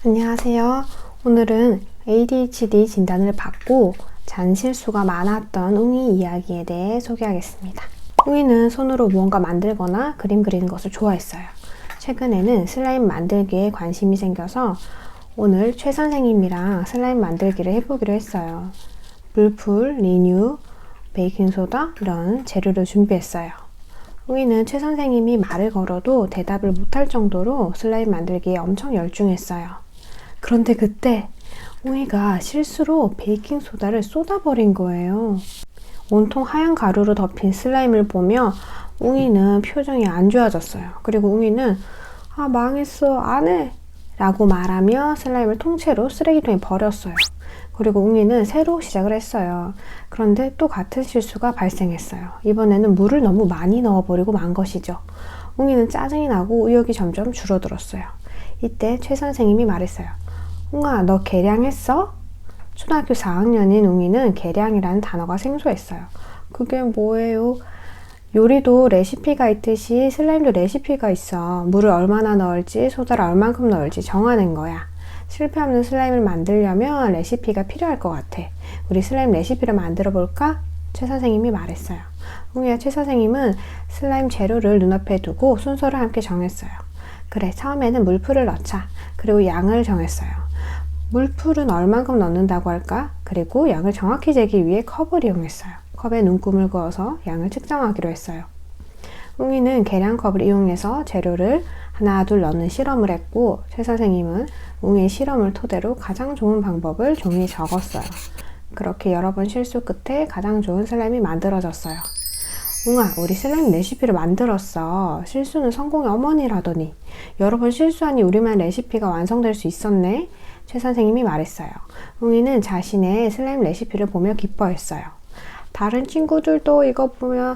안녕하세요. 오늘은 ADHD 진단을 받고 잔실수가 많았던 웅이 이야기에 대해 소개하겠습니다. 웅이는 손으로 무언가 만들거나 그림 그리는 것을 좋아했어요. 최근에는 슬라임 만들기에 관심이 생겨서 오늘 최 선생님이랑 슬라임 만들기를 해보기로 했어요. 물풀, 리뉴, 베이킹소다 이런 재료를 준비했어요. 웅이는 최 선생님이 말을 걸어도 대답을 못할 정도로 슬라임 만들기에 엄청 열중했어요. 그런데 그때 웅이가 실수로 베이킹소다를 쏟아버린 거예요. 온통 하얀 가루로 덮인 슬라임을 보며 웅이는 표정이 안 좋아졌어요. 그리고 웅이는 망했어, 안 해! 라고 말하며 슬라임을 통째로 쓰레기통에 버렸어요. 그리고 웅이는 새로 시작을 했어요. 그런데 또 같은 실수가 발생했어요. 이번에는 물을 너무 많이 넣어버리고 만 것이죠. 웅이는 짜증이 나고 의욕이 점점 줄어들었어요. 이때 최 선생님이 말했어요. 웅아, 너 계량했어? 초등학교 4학년인 웅이는 계량이라는 단어가 생소했어요. 그게 뭐예요? 요리도 레시피가 있듯이 슬라임도 레시피가 있어. 물을 얼마나 넣을지, 소다를 얼만큼 넣을지 정하는 거야. 실패 없는 슬라임을 만들려면 레시피가 필요할 것 같아. 우리 슬라임 레시피를 만들어 볼까? 최 선생님이 말했어요. 웅이와 최 선생님은 슬라임 재료를 눈앞에 두고 순서를 함께 정했어요. 그래, 처음에는 물풀을 넣자. 그리고 양을 정했어요. 물풀은 얼만큼 넣는다고 할까? 그리고 양을 정확히 재기 위해 컵을 이용했어요. 컵에 눈금을 그어서 양을 측정하기로 했어요. 웅이는 계량컵을 이용해서 재료를 하나 둘 넣는 실험을 했고 최 선생님은 웅이의 실험을 토대로 가장 좋은 방법을 종이에 적었어요. 그렇게 여러 번 실수 끝에 가장 좋은 슬라임이 만들어졌어요. 웅아, 우리 슬라임 레시피를 만들었어. 실수는 성공의 어머니라더니. 여러 번 실수하니 우리만 레시피가 완성될 수 있었네. 최 선생님이 말했어요. 웅이는 자신의 슬라임 레시피를 보며 기뻐했어요. 다른 친구들도 이거 보며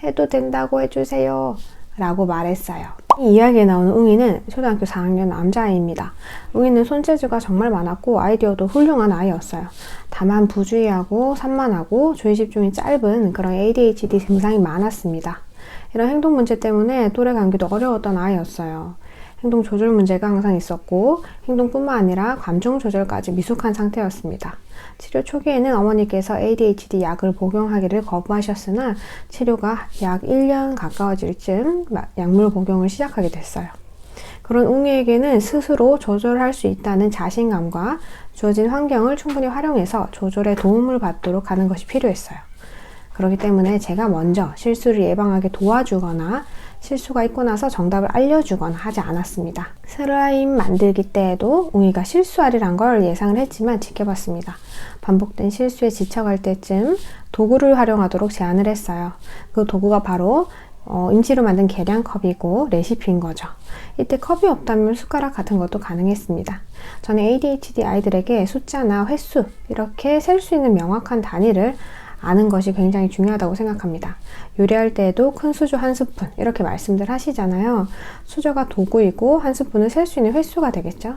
해도 된다고 해주세요. 라고 말했어요. 이 이야기에 나오는 웅이는 초등학교 4학년 남자아이입니다. 웅이는 손재주가 정말 많았고 아이디어도 훌륭한 아이였어요. 다만 부주의하고 산만하고 조기집중이 짧은 그런 ADHD 증상이 많았습니다. 이런 행동 문제 때문에 또래 감기도 어려웠던 아이였어요. 행동 조절 문제가 항상 있었고 행동뿐만 아니라 감정 조절까지 미숙한 상태였습니다. 치료 초기에는 어머니께서 ADHD 약을 복용하기를 거부하셨으나 치료가 약 1년 가까워질 즈음 약물 복용을 시작하게 됐어요. 그런 웅이에게는 스스로 조절할 수 있다는 자신감과 주어진 환경을 충분히 활용해서 조절에 도움을 받도록 하는 것이 필요했어요. 그렇기 때문에 제가 먼저 실수를 예방하게 도와주거나 실수가 있고 나서 정답을 알려주거나 하지 않았습니다. 슬라임 만들기 때에도 웅이가 실수하리란 걸 예상을 했지만 지켜봤습니다. 반복된 실수에 지쳐갈 때쯤 도구를 활용하도록 제안을 했어요. 그 도구가 바로 임시로 만든 계량컵이고 레시피인 거죠. 이때 컵이 없다면 숟가락 같은 것도 가능했습니다. 저는 ADHD 아이들에게 숫자나 횟수 이렇게 셀 수 있는 명확한 단위를 아는 것이 굉장히 중요하다고 생각합니다. 요리할 때에도 큰 수저 한 스푼 이렇게 말씀들 하시잖아요. 수저가 도구이고 한 스푼을 셀 수 있는 횟수가 되겠죠.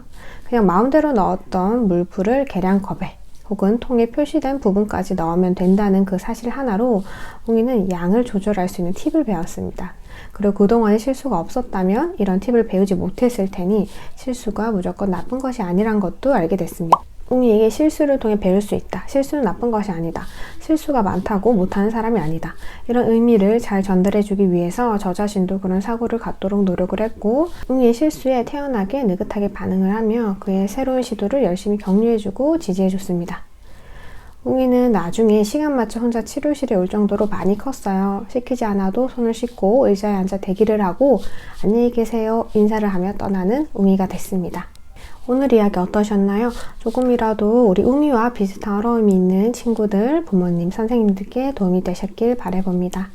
그냥 마음대로 넣었던 물풀을 계량컵에 혹은 통에 표시된 부분까지 넣으면 된다는 그 사실 하나로 웅이는 양을 조절할 수 있는 팁을 배웠습니다. 그리고 그동안에 실수가 없었다면 이런 팁을 배우지 못했을 테니 실수가 무조건 나쁜 것이 아니란 것도 알게 됐습니다. 웅이에게 실수를 통해 배울 수 있다. 실수는 나쁜 것이 아니다. 실수가 많다고 못하는 사람이 아니다. 이런 의미를 잘 전달해주기 위해서 저 자신도 그런 사고를 갖도록 노력을 했고 웅이의 실수에 태연하게 느긋하게 반응을 하며 그의 새로운 시도를 열심히 격려해주고 지지해줬습니다. 웅이는 나중에 시간 맞춰 혼자 치료실에 올 정도로 많이 컸어요. 시키지 않아도 손을 씻고 의자에 앉아 대기를 하고 안녕히 계세요 인사를 하며 떠나는 웅이가 됐습니다. 오늘 이야기 어떠셨나요? 조금이라도 우리 웅이와 비슷한 어려움이 있는 친구들, 부모님, 선생님들께 도움이 되셨길 바라봅니다.